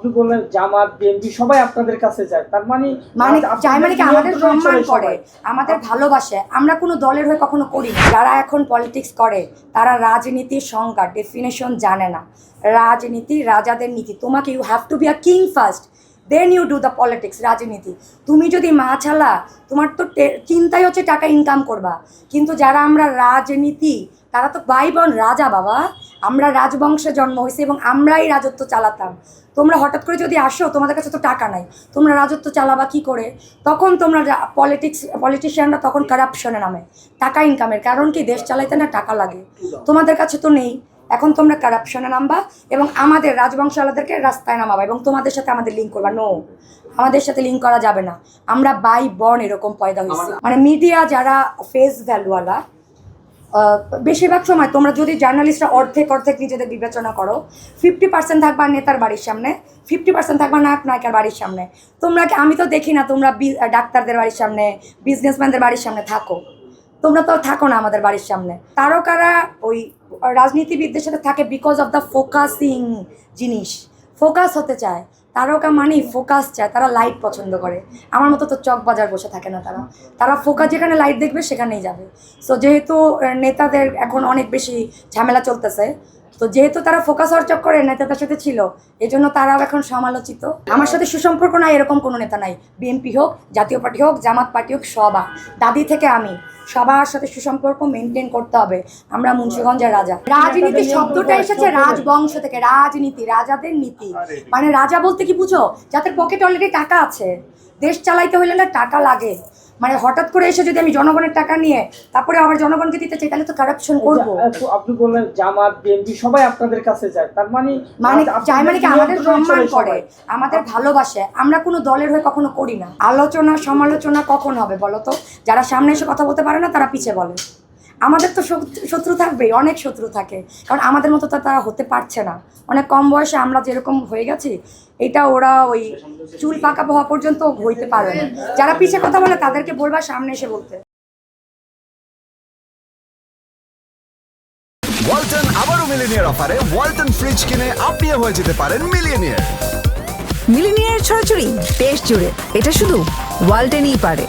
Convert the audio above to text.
আপনি বললেন জামাত বিএনপি সবাই আপনাদের কাছে যায়, তার মানে যায় মানে কি আমাদের সম্মান করে, আমাদের ভালোবাসে। আমরা কোনো দলের হয়ে কখনো করি না। যারা এখন পলিটিক্স করে তারা রাজনীতির সংজ্ঞা ডেফিনেশন জানে না। রাজনীতি রাজাদের নীতি। তোমাকে you have to be a king first, then you do the politics. রাজনীতি তুমি যদি মাছালা, তোমার তো চিন্তাই হচ্ছে টাকা ইনকাম করবা। কিন্তু যারা আমরা রাজনীতি, তারা তো ভাই বোন রাজা বাবা। আমরা রাজবংশে জন্ম হয়েছি এবং আমরাই রাজত্ব চালাতাম। তোমরা হঠাৎ করে যদি আসো, তোমাদের কাছে তো টাকা নাই, তোমরা রাজত্ব চালাবা কি করে? তখন তোমরা পলিটিশিয়ানরা তখন কারাপশনে নামে, টাকা ইনকামের। কারণ কি, দেশ চালাইতে না টাকা লাগে, তোমাদের কাছে তো নেই। এখন তোমরা কারাপশনে নামবা এবং আমাদের রাজবংশওয়ালাদেরকে রাস্তায় নামাবা এবং তোমাদের সাথে আমাদের লিঙ্ক করবা। নো, আমাদের সাথে লিঙ্ক করা যাবে না। আমরা বাই বর্ন এরকম পয়দা হয়েছে। মানে মিডিয়া যারা ফেস ভ্যালুওয়ালা, বেশিরভাগ সময় তোমরা যদি জার্নালিস্টরা অর্ধেক নিজেদের বিবেচনা করো, 50% থাকবা নেতার বাড়ির সামনে, 50% থাকবা নায়কের বাড়ির সামনে। তোমরা আমি তো দেখি না তোমরা ডাক্তারদের বাড়ির সামনে, বিজনেসম্যানদের বাড়ির সামনে থাকো। তোমরা তো থাকো না আমাদের বাড়ির সামনে। তারকারা ওই রাজনীতিবিদদের সাথে থাকে বিকজ অফ দ্য ফোকাসিং জিনিস, ফোকাস হতে চায়। তারকা মানেই ফোকাস চায়, তারা লাইট পছন্দ করে। আমার মতো তো চক বাজার বসে থাকে না তারা ফোকাস, যেখানে লাইট দেখবে সেখানেই যাবে। সো যেহেতু নেতাদের এখন অনেক বেশি ঝামেলা চলতেছে, তো যেহেতু তারা ফোকাস হওয়ার চক্করে নেতাদের সাথে ছিল, এই জন্য তারাও এখন সমালোচিত। আমার সাথে সুসম্পর্ক নাই এরকম কোনো নেতা নাই। বিএনপি হোক, জাতীয় পার্টি হোক, জামাত পার্টি হোক, দাদি থেকে আমি সবার সাথে সুসম্পর্ক মেনটেন করতে হবে। আমরা মুন্সিগঞ্জের রাজা। রাজনীতি শব্দটা এসেছে রাজবংশ থেকে। রাজনীতি রাজাদের নীতি, মানে রাজা বলতে কি বুঝো? যাদের পকেটে অলরেডি টাকা আছে। দেশ চালাইতে হইলে না টাকা লাগে। মানে হঠাৎ করে এসে যদি আমি জনগণের টাকা নিয়ে তারপরে আবার জনগণকে দিতে চাই, তাহলে তো কারাপশন করবো। আপনি বললেন জামাত বিএনপি সবাই আপনাদের কাছে যায়, তার মানে যায় মানে কি আমাদের সম্মান করে, আমাদের ভালোবাসে। আমরা কোনো দলের হয়ে কখনো করি না। আলোচনা সমালোচনা কখন হবে বলো তো? যারা সামনে এসে কথা বলতে পারে না তারা পিছে বলে। আমাদের তো শত্রু থাকবেই, অনেক শত্রু থাকে, কারণ আমাদের মতো তো তারা হতে পারছে না। অনেক কম বয়সে আমরা যেরকম হয়ে গেছি, এটা ওরা ওই চুল পাকা হওয়া পর্যন্ত হইতে পারে না। যারা পিছে কথা বলে তাদেরকে বলবা সামনে এসে বলতে। ওয়ালটন আবারও মিলিনিয়ার অফারে ওয়ালটন ফ্রিজ কিনে আপনিও হয়ে যেতে পারেন মিলিয়নিয়ার। মিলিনিয়ার ছড়াছড়ি দেশ জুড়ে, এটা শুধু ওয়ালটেনই পারে।